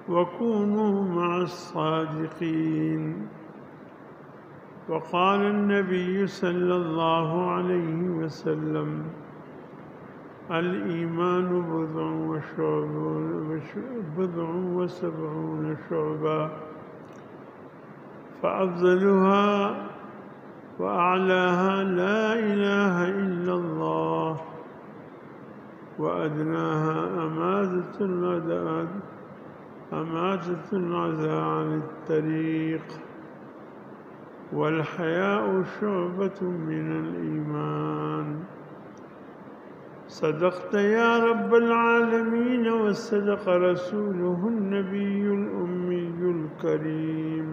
وكونوا مع الصادقين. وقال النبي صلى الله عليه وسلم: الإيمان بضع وسبعون شعبة، فأفضلها وأعلاها لا إله إلا الله، وأدناها أماتة الأذى عن الطريق، والحياء شعبة من الإيمان. صدقت يا رب العالمين، وصدق رسوله النبي الأمي الكريم،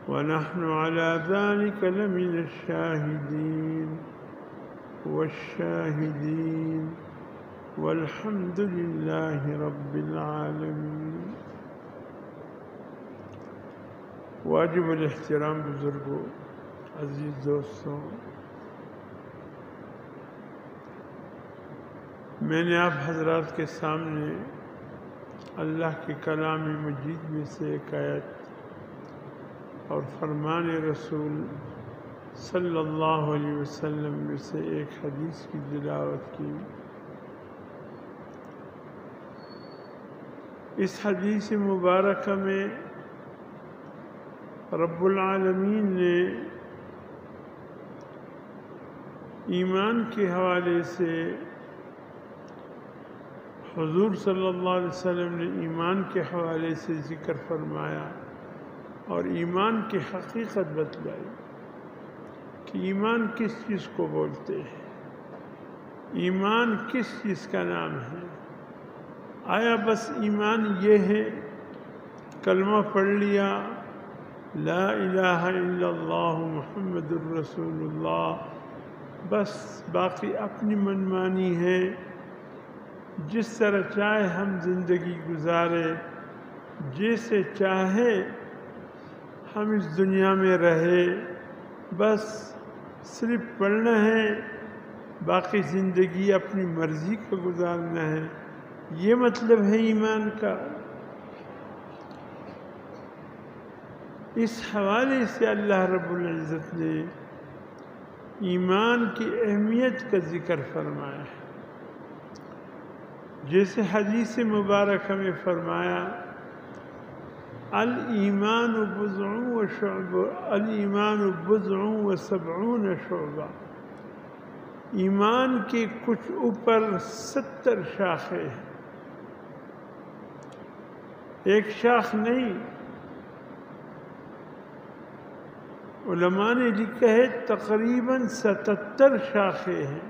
ونحن على ذلك لمن الشاهدين والشاهدين، والحمد لله رب العالمين. واجب الاحترام بزرگوں، عزیز دوستوں، میں نے آپ حضرات کے سامنے اللہ کے کلام مجید میں سے ایک آیت اور فرمان رسول صلی اللہ علیہ وسلم میں سے ایک حدیث کی تلاوت کی۔ اس حدیث مبارکہ میں رب العالمین نے ایمان کے حوالے سے، حضور صلی اللہ علیہ وسلم نے ایمان کے حوالے سے ذکر فرمایا اور ایمان کی حقیقت بتلائی کہ ایمان کس چیز کو بولتے ہیں، ایمان کس چیز کا نام ہے۔ آیا بس ایمان یہ ہے کلمہ پڑھ لیا، لا الہ الا اللہ محمد الرسول اللہ، بس باقی اپنی منمانی ہے، جس طرح چاہے ہم زندگی گزارے، جیسے چاہے ہم اس دنیا میں رہے، بس صرف پڑھنا ہے، باقی زندگی اپنی مرضی کا گزارنا ہے، یہ مطلب ہے ایمان کا۔ اس حوالے سے اللہ رب العزت نے ایمان کی اہمیت کا ذکر فرمایا ہے، جیسے حدیث مبارکہ میں فرمایا: الایمان بضع وسبعون شعبہ، ایمان کے کچھ اوپر 70 شاخیں ہیں، ایک شاخ نہیں۔ علماء نے لکھا ہے تقریباً 77 شاخیں ہیں۔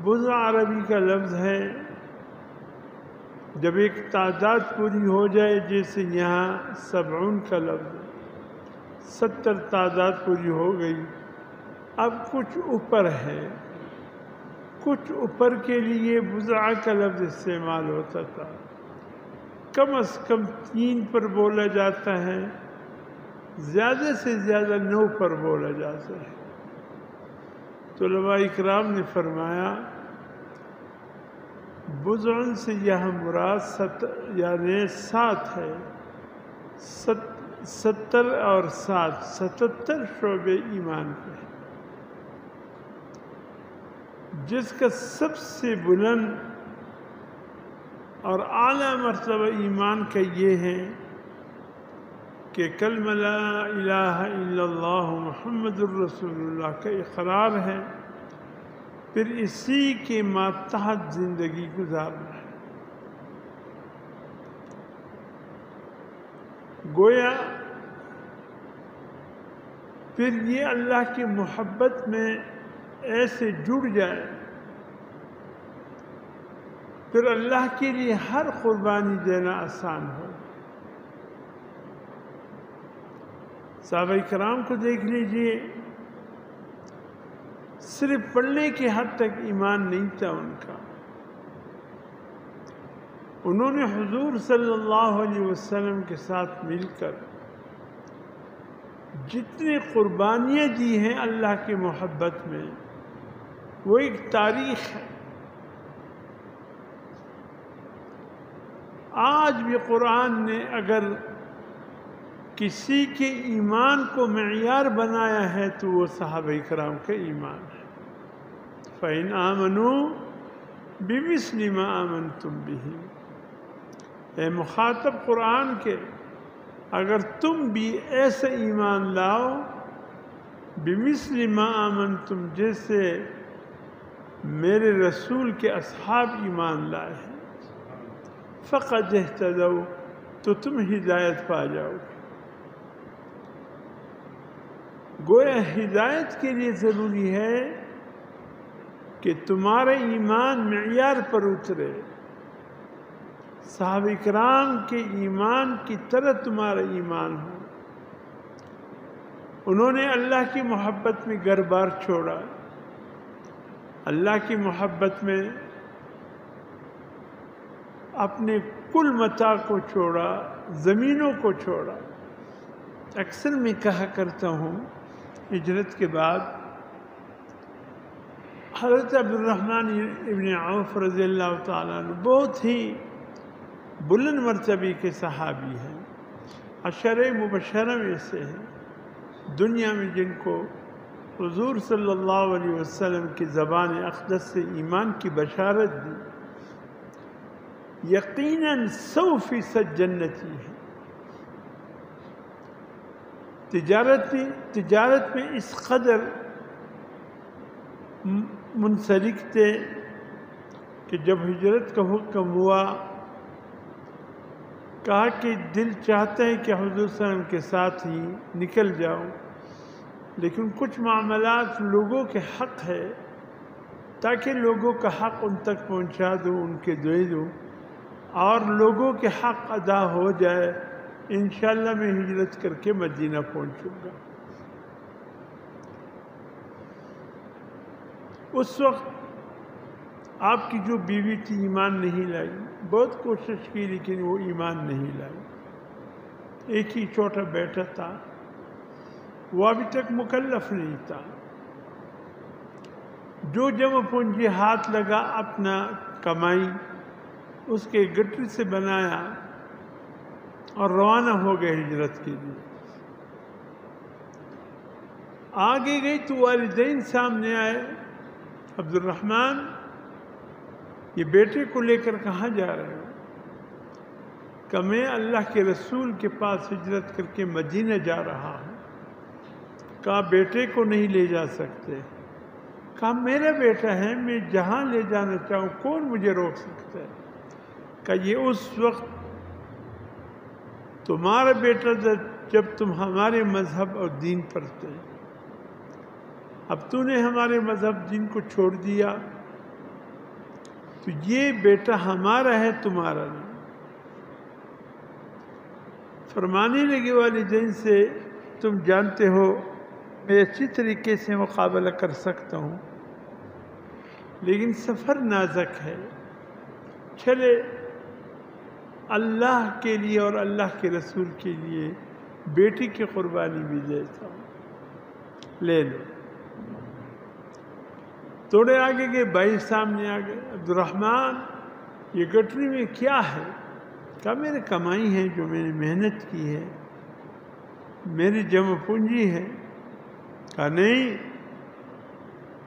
بضع عربی کا لفظ ہے، جب ایک تعداد پوری ہو جائے، جیسے یہاں 70 کا لفظ ہے، 70 تعداد پوری ہو گئی، اب کچھ اوپر ہے، کچھ اوپر کے لیے بضع کا لفظ استعمال ہوتا تھا، کم از کم 3 پر بولا جاتا ہے، زیادہ سے زیادہ 9 پر بولا جاتا ہے۔ تو علماء اکرام نے فرمایا بضع سے یہ مراد یعنی 7 ہے، 70 اور 7 77 شعبے ایمان کے ہیں، جس کا سب سے بلند اور اعلیٰ مرتبہ ایمان کا یہ ہے کہ کلمہ لا الہ الا اللہ محمد الرسول اللہ کا اقرار ہے، پھر اسی کے ماتحت زندگی گزارنا ہے۔ گویا پھر یہ اللہ کی محبت میں ایسے جڑ جائے، پھر اللہ کے لیے ہر قربانی دینا آسان ہو۔ صحابہ کرام کو دیکھ لیجئے، صرف پڑھنے کے حد تک ایمان نہیں تھا ان کا، انہوں نے حضور صلی اللہ علیہ وسلم کے ساتھ مل کر جتنی قربانیاں دی ہیں اللہ کی محبت میں، وہ ایک تاریخ ہے۔ آج بھی قرآن نے اگر کسی کے ایمان کو معیار بنایا ہے تو وہ صحابہ کرام کا ایمان ہے۔ فَإِنْ آمَنُوا بِمِثْلِ مَا آمَنْتُمْ بِهِ، اے مخاطب قرآن کے، اگر تم بھی ایسا ایمان لاؤ بِمِثْلِ مَا آمَنْتُمْ، جیسے میرے رسول کے اصحاب ایمان لائے ہیں، فَقَدْ اهْتَدَوْا، تو تم ہدایت پا جاؤ گے۔ گویا ہدایت کے لیے ضروری ہے کہ تمہارا ایمان معیار پر اترے، صحابہ کرام کے ایمان کی طرح تمہارا ایمان ہو۔ انہوں نے اللہ کی محبت میں گھر بار چھوڑا، اللہ کی محبت میں اپنے کل متاع کو چھوڑا، زمینوں کو چھوڑا۔ اکثر میں کہا کرتا ہوں، ہجرت کے بعد حضرت عبد الرحمن ابن عوف رضی اللہ تعالیٰ عنہ بہت ہی بلند مرتبے کے صحابی ہیں، عشرہ مبشرہ میں سے ہیں، دنیا میں جن کو حضور صلی اللہ علیہ وسلم کی زبان اقدس سے ایمان کی بشارت دی، یقیناً 100% جنتی ہے۔ تجارت میں اس قدر منسلک تھے کہ جب ہجرت کا حکم ہوا، کہا کہ دل چاہتا ہے کہ حضور صلی اللہ علیہ وسلم کے ساتھ ہی نکل جاؤ، لیکن کچھ معاملات لوگوں کے حق ہے، تاکہ لوگوں کا حق ان تک پہنچا دوں، ان کے دے دوں، اور لوگوں کے حق ادا ہو جائے، انشاءاللہ میں ہجرت کر کے مدینہ پہنچوں گا۔ اس وقت آپ کی جو بیوی تھی ایمان نہیں لائی، بہت کوشش کی لیکن وہ ایمان نہیں لائی۔ ایک ہی چھوٹا بیٹا تھا، وہ ابھی تک مکلف نہیں تھا۔ جو جمع پونجی ہاتھ لگا، اپنا کمائی اس کے گٹر سے بنایا اور روانہ ہو گئے ہجرت کے لیے۔ آگے گئی تو والدین سامنے آئے، عبد الرحمن یہ بیٹے کو لے کر کہاں جا رہے ہو؟ کہ میں اللہ کے رسول کے پاس ہجرت کر کے مدینہ جا رہا ہوں۔ کہا بیٹے کو نہیں لے جا سکتے؟ کہا میرا بیٹا ہے، میں جہاں لے جانا چاہوں کون مجھے روک سکتا ہے؟ کہ یہ اس وقت تمہارا بیٹا جب تم ہمارے مذہب اور دین پر تھے، اب تو نے ہمارے مذہب دین کو چھوڑ دیا، تو یہ بیٹا ہمارا ہے، تمہارا نہیں۔ فرمانے لگے والدین سے، تم جانتے ہو میں اچھی طریقے سے مقابلہ کر سکتا ہوں، لیکن سفر نازک ہے، چلے اللہ کے لیے اور اللہ کے رسول کے لیے بیٹی کی قربانی بھی دیتا ہوں، لے لو۔ تھوڑے آگے گئے، بھائی سامنے آ گئے، عبد الرحمن یہ گٹری میں کیا ہے؟ کہا میرے کمائی ہے جو میں نے محنت کی ہے، میری جمع پونجی ہے۔ کہا نہیں،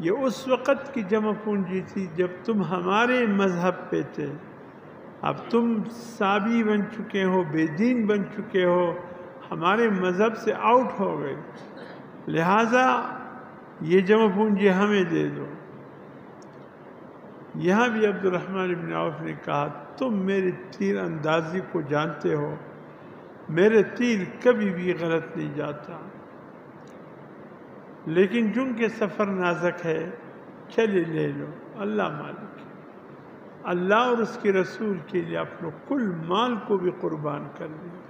یہ اس وقت کی جمع پونجی تھی جب تم ہمارے مذہب پہ تھے، اب تم سابی بن چکے ہو، بے دین بن چکے ہو، ہمارے مذہب سے آؤٹ ہو گئے، لہٰذا یہ جمع پونجی ہمیں دے دو۔ یہاں بھی عبد الرحمن بن عوف نے کہا تم میری تیر اندازی کو جانتے ہو، میرے تیر کبھی بھی غلط نہیں جاتا، لیکن چونکہ سفر نازک ہے چلے لے لو، اللہ مالک ہے۔ اللہ اور اس کے رسول کے لیے اپنے کل مال کو بھی قربان کر دیا۔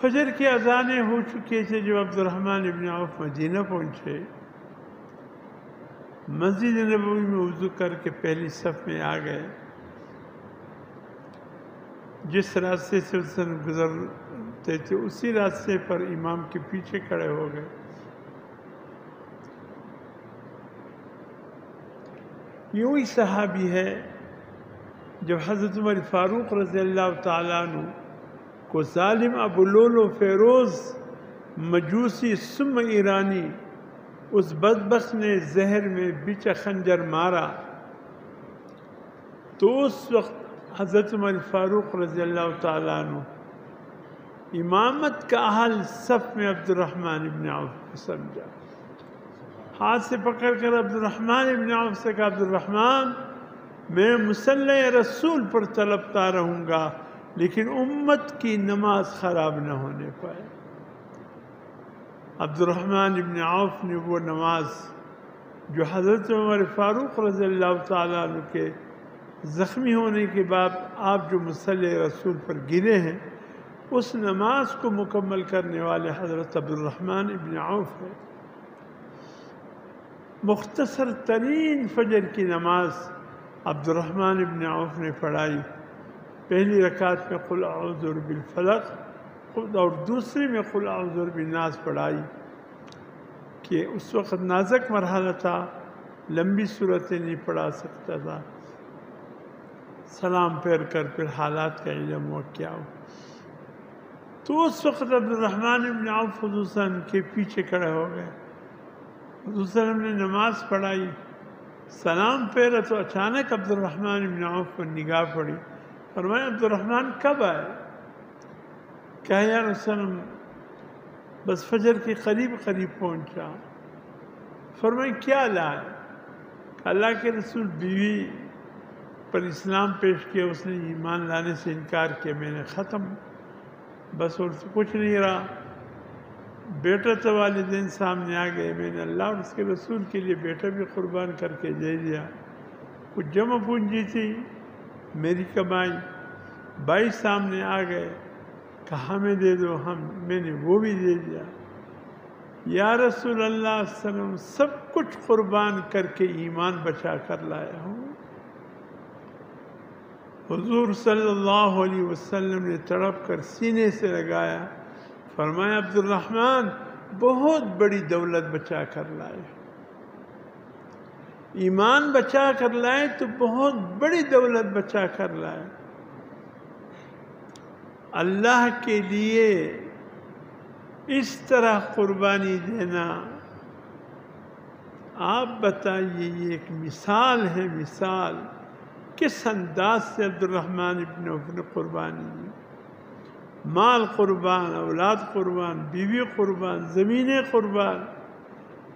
فجر کی اذانیں ہو چکے تھے جب عبد الرحمن بن عوف مدینہ پہنچے، مسجد نبوی میں وضو کر کے پہلی صف میں آ گئے۔ جس راستے سے گزرتے تھے اسی راستے پر امام کے پیچھے کھڑے ہو گئے۔ یہ وہی صحابی ہے جب حضرت عمر فاروق رضی اللہ تعالیٰ عنہ کو ظالم ابو لولو فیروز مجوسی ثم ایرانی اس بدبخت نے زہر میں بچا خنجر مارا، تو اس وقت حضرت عمر فاروق رضی اللہ تعالیٰ عنہ امامت کا اہل صف میں عبد الرحمن ابن عوف کو سمجھا، ہاتھ سے پکڑ کر عبد الرحمن ابن عوف سے کہا عبد الرحمن میں مصلی رسول پر طلبتا رہوں گا لیکن امت کی نماز خراب نہ ہونے پائے۔ عبد الرحمن ابن عوف نے وہ نماز جو حضرت عمر فاروق رضی اللہ تعالیٰ عنہ کے زخمی ہونے کے بعد آپ جو مصلی رسول پر گرے ہیں، اس نماز کو مکمل کرنے والے حضرت عبد الرحمن ابن عوف ہے۔ مختصر ترین فجر کی نماز عبد الرحمن ابن عوف نے پڑھائی، پہلی رکعت میں قل اعوذ برب الفلق اور دوسری میں قل اعوذ برب الناس پڑھائی، کہ اس وقت نازک مرحلہ تھا، لمبی صورتیں نہیں پڑھا سکتا تھا، سلام پھیر کر پھر حالات کا علم ہوا کیا ہو۔ تو اس وقت عبد الرحمن ابن عوف حضور صلی اللہ علیہ وسلم کے پیچھے کھڑے ہو گئے، حضور صلی اللہ علیہ وسلم نے نماز پڑھائی، سلام پھیرا تو اچانک عبد الرحمن ابن عوف پر نگاہ پڑی، فرمایا عبد الرحمن کب آئے؟ کہا یا رسول اللہ بس فجر کے قریب پہنچا۔ فرمایا کیا لائے؟ اللہ کے رسول بیوی پر اسلام پیش کیا، اس نے ایمان لانے سے انکار کیا، میں نے ختم، بس اور کچھ نہیں رہا۔ بیٹا تو والدین سامنے آ گئے، میں نے اللہ اور اس کے رسول کے لیے بیٹا بھی قربان کر کے دے دیا، کچھ جمع پونجی تھی میری کمائی، بھائی سامنے آ گئے، کہا ہمیں دے دو، میں نے وہ بھی دے دیا۔ یا رسول اللہ صلی اللہ علیہ وسلم سب کچھ قربان کر کے ایمان بچا کر لایا ہوں۔ حضور صلی اللہ علیہ وسلم نے تڑپ کر سینے سے لگایا، فرمایا عبد الرحمن بہت بڑی دولت بچا کر لائے، ایمان بچا کر لائے تو بہت بڑی دولت بچا کر لائے۔ اللہ کے لیے اس طرح قربانی دینا، آپ بتائیے یہ ایک مثال ہے، مثال کس انداز سے عبد الرحمن ابن عوف نے قربانی دی، مال قربان، اولاد قربان، بیوی قربان، زمینیں قربان،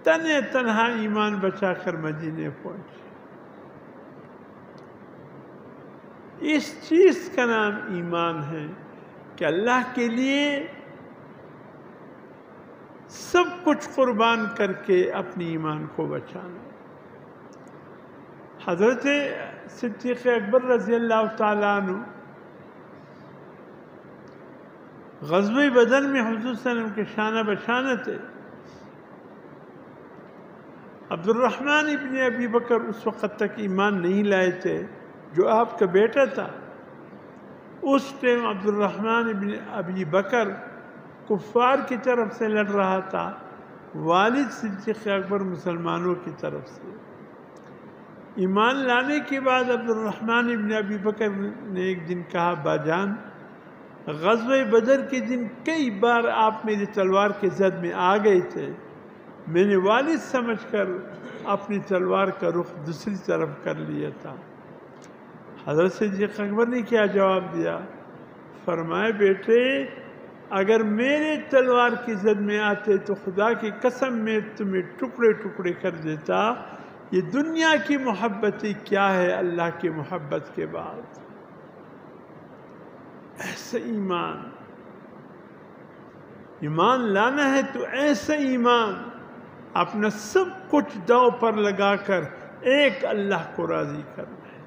تنہا ایمان بچا کر مدینے پہنچے۔ اس چیز کا نام ایمان ہے کہ اللہ کے لیے سب کچھ قربان کر کے اپنی ایمان کو بچانا۔ حضرت صدیق اکبر رضی اللہ تعالیٰ عنہ غزوہ بدر میں حضور صلی اللہ علیہ وسلم کے شانہ بشانہ تھے۔ عبد الرحمن ابن ابی بکر اس وقت تک ایمان نہیں لائے تھے، جو آپ کا بیٹا تھا۔ اس ٹائم عبد الرحمن ابن ابی بکر کفار کی طرف سے لڑ رہا تھا، والد صدیق اکبر مسلمانوں کی طرف سے۔ ایمان لانے کے بعد عبد الرحمن ابن ابی بکر نے ایک دن کہا باجان غزوہ بدر کے دن کئی بار آپ میری تلوار کے زد میں آ گئے تھے، میں نے والد سمجھ کر اپنی تلوار کا رخ دوسری طرف کر لیا تھا۔ حضرت صدیق اکبر نے کیا جواب دیا؟ فرمایا بیٹے اگر میرے تلوار کی زد میں آتے تو خدا کی قسم میں تمہیں ٹکڑے ٹکڑے کر دیتا۔ یہ دنیا کی محبت کیا ہے اللہ کی محبت کے بعد؟ ایسا ایمان لانا ہے تو ایسا ایمان اپنا سب کچھ داؤ پر لگا کر ایک اللہ کو راضی کرنا ہے۔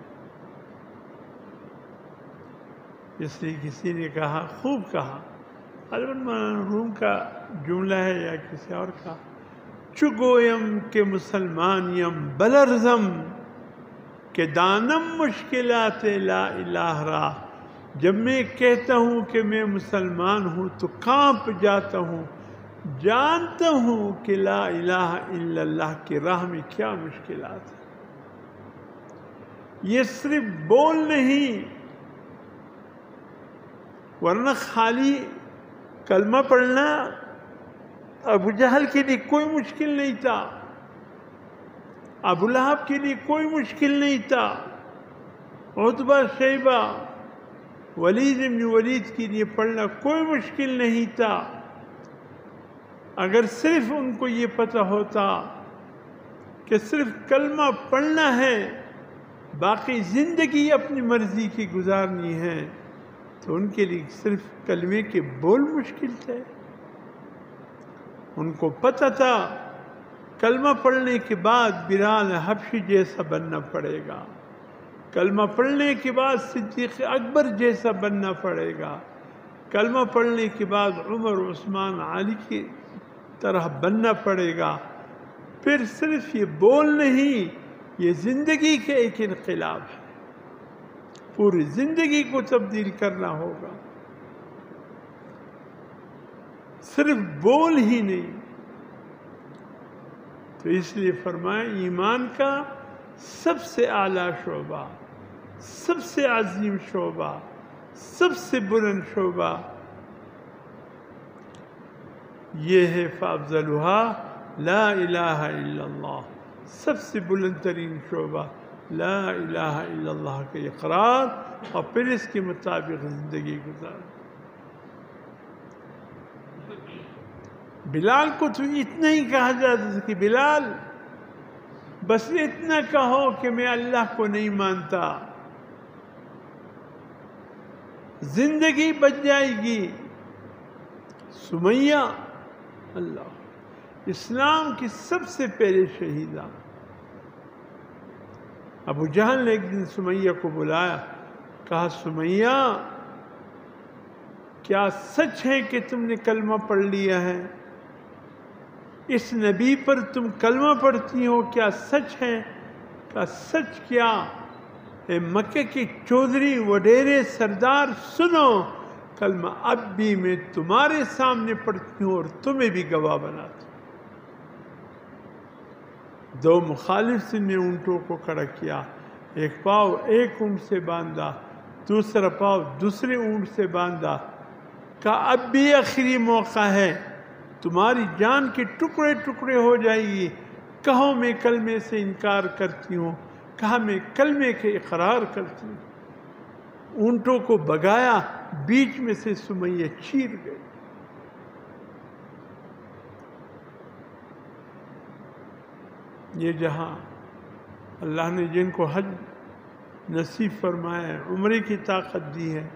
اس لیے کسی نے کہا، خوب کہا، البتہ روم کا جملہ ہے یا کسی اور کا، چگویم کہ مسلمان یم بلرزم کہ دانم مشکلات لا الہ را، جب میں کہتا ہوں کہ میں مسلمان ہوں تو کانپ جاتا ہوں، جانتا ہوں کہ لا الہ الا اللہ کی راہ میں کیا مشکلات ہیں۔ یہ صرف بول نہیں، ورنہ خالی کلمہ پڑھنا ابو جہل کے لیے کوئی مشکل نہیں تھا، ابو لہب کے لیے کوئی مشکل نہیں تھا، عتبہ شیبہ ولید بن ولید کے لیے پڑھنا کوئی مشکل نہیں تھا، اگر صرف ان کو یہ پتہ ہوتا کہ صرف کلمہ پڑھنا ہے، باقی زندگی اپنی مرضی کی گزارنی ہے، تو ان کے لیے صرف کلمے کے بول مشکل تھے۔ ان کو پتہ تھا کلمہ پڑھنے کے بعد بلال حبشی جیسا بننا پڑے گا، کلمہ پڑھنے کے بعد صدیق اکبر جیسا بننا پڑے گا، کلمہ پڑھنے کے بعد عمر عثمان علی کی طرح بننا پڑے گا۔ پھر صرف یہ بول نہیں، یہ زندگی کا ایک انقلاب ہے، پوری زندگی کو تبدیل کرنا ہوگا، صرف بول ہی نہیں۔ تو اس لیے فرمایا ایمان کا سب سے اعلیٰ شعبہ، سب سے عظیم شعبہ، سب سے بلند شعبہ یہ ہے فَأَفْضَلُهَا لا الہ الا اللہ، سب سے بلند ترین شعبہ لا الہ الا اللہ کا اقرار، اور پھر اس کے مطابق زندگی گزارنا۔ بلال کو تو اتنا ہی کہا جاتا تھا کہ بلال بس اتنا کہو کہ میں اللہ کو نہیں مانتا، زندگی بچ جائے گی۔ سمیہ اللہ اسلام کی سب سے پہلے شہیدہ، ابو جہل نے ایک دن سمیہ کو بلایا، کہا سمیہ کیا سچ ہے کہ تم نے کلمہ پڑھ لیا ہے؟ اس نبی پر تم کلمہ پڑھتی ہو، کیا سچ ہے؟ کہا سچ کیا؟ اے مکہ کے چودھری وڈیرے سردار سنو، کلمہ اب بھی میں تمہارے سامنے پڑھتی ہوں اور تمہیں بھی گواہ بناتی ہوں۔ دو مخالف نے اونٹوں کو کھڑا کیا، ایک پاؤں ایک اونٹ سے باندھا، دوسرا پاؤں دوسرے اونٹ سے باندھا، کہا اب بھی آخری موقع ہے، تمہاری جان کے ٹکڑے ٹکڑے ہو جائے گی، کہو میں کلمے سے انکار کرتی ہوں، کہا میں کلمے کے اقرار کرتی ہوں۔ اونٹوں کو بگایا، بیچ میں سے سمیہ چیر گئی۔ یہ جہاں اللہ نے جن کو حج نصیب فرمایا ہے، عمرے کی طاقت دی ہے،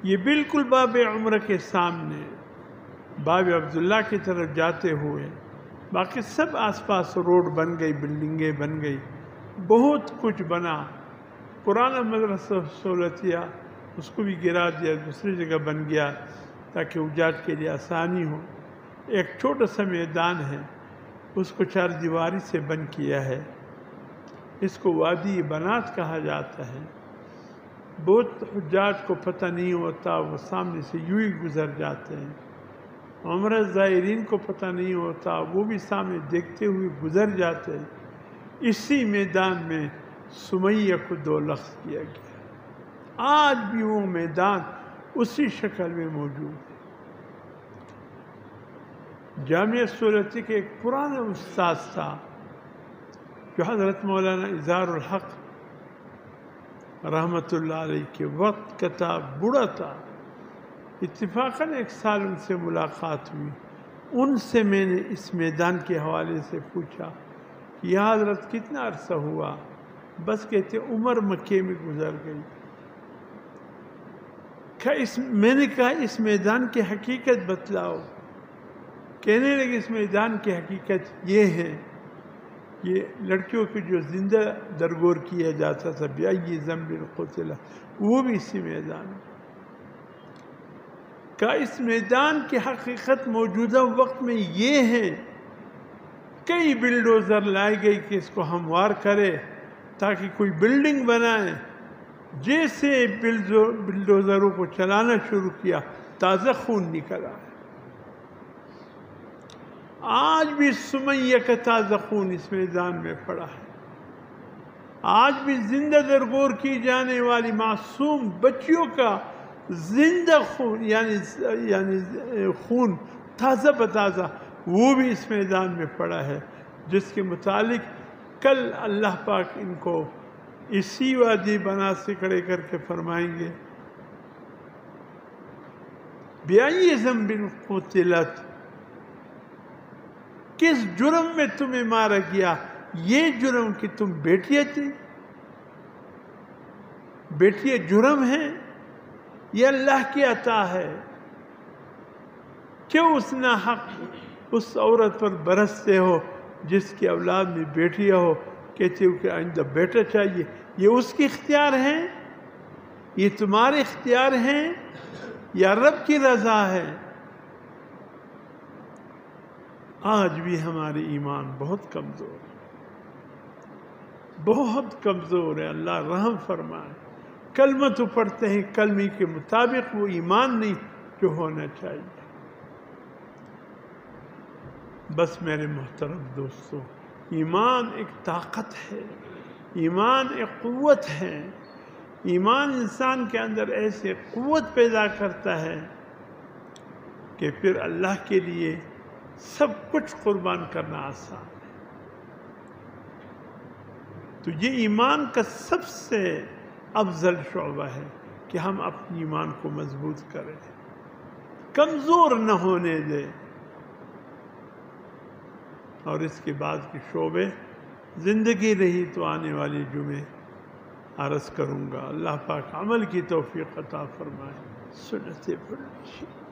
یہ بالکل باب عمرہ کے سامنے باب عبداللہ کی طرف جاتے ہوئے، باقی سب آس پاس روڈ بن گئی، بلڈنگیں بن گئی، بہت کچھ بنا، پرانا مدرسہ سہولتیہ اس کو بھی گرا دیا، دوسری جگہ بن گیا تاکہ حجاج کے لیے آسانی ہو۔ ایک چھوٹا سا میدان ہے، اس کو چار دیواری سے بند کیا ہے، اس کو وادی بنات کہا جاتا ہے۔ بہت حجاج کو پتہ نہیں ہوتا، وہ سامنے سے یوں ہی گزر جاتے ہیں، عمرہ زائرین کو پتہ نہیں ہوتا، وہ بھی سامنے دیکھتے ہوئے گزر جاتے ہیں۔ اسی میدان میں سمیہ کو دو لخت کیا گیا، آج بھی وہ میدان اسی شکل میں موجود ہے۔ جامعہ سہولتی کے ایک پرانا استاد تھا جو حضرت مولانا اظہار الحق رحمۃ اللہ علیہ کے وقت کا تھا، بوڑھا تھا، اتفاقاً ایک سال ان سے ملاقات ہوئی، ان سے میں نے اس میدان کے حوالے سے پوچھا کہ یہ حضرت کتنا عرصہ ہوا؟ بس کہتے عمر مکے میں گزر گئی۔ میں نے کہا اس میدان کی حقیقت بتلاؤ، کہنے لگے اس میدان کی حقیقت یہ ہے، یہ لڑکیوں کو جو زندہ درگور کیا جاتا تھا بِأَيِّ ذَنبٍ قُتِلَ، وہ بھی اسی میدان میں۔ کہ اس میدان کی حقیقت موجودہ وقت میں یہ ہے، کئی بلڈوزر لائے گئی کہ اس کو ہموار کرے تاکہ کوئی بلڈنگ بنائے، جیسے بلڈوزروں کو چلانا شروع کیا تازہ خون نکل آیا۔ آج بھی سمیہ کا تازہ خون اس میدان میں پڑا ہے، آج بھی زندہ درگور کی جانے والی معصوم بچیوں کا زندہ خون یعنی خون تازہ بتازہ وہ بھی اس میدان میں پڑا ہے، جس کے متعلق کل اللہ پاک ان کو اسی وادی بنا سے کھڑے کر کے فرمائیں گے بِأَيِّ ذَنبٍ قُتِلَتْ، کس جرم میں تمہیں مارا گیا؟ یہ جرم کہ تم بیٹیاں تھی؟ بیٹیاں جرم ہیں؟ یہ اللہ کی عطا ہے، کیوں اس ناحق اس عورت پر برستے ہو جس کی اولاد میں بیٹیاں ہو، کہتے ہو کہ آئندہ بیٹا چاہیے؟ یہ اس کے اختیار ہیں؟ یہ تمہارے اختیار ہیں یا رب کی رضا ہے؟ آج بھی ہمارے ایمان بہت کمزور ہے، بہت کمزور ہے، اللہ رحم فرمائے۔ کلمہ تو پڑھتے ہیں، کلمے کے مطابق وہ ایمان نہیں جو ہونا چاہیے۔ بس میرے محترم دوستو، ایمان ایک طاقت ہے، ایمان ایک قوت ہے۔ ایمان انسان کے اندر ایسے قوت پیدا کرتا ہے کہ پھر اللہ کے لیے سب کچھ قربان کرنا آسان ہے۔ تو یہ ایمان کا سب سے افضل شعبہ ہے کہ ہم اپنی ایمان کو مضبوط کریں، کمزور نہ ہونے دیں۔ اور اس کے بعد کے شعبے زندگی رہی تو آنے والی جمعے عرض کروں گا۔ اللہ پاک عمل کی توفیق عطا فرمائے۔ سنت پڑھیں۔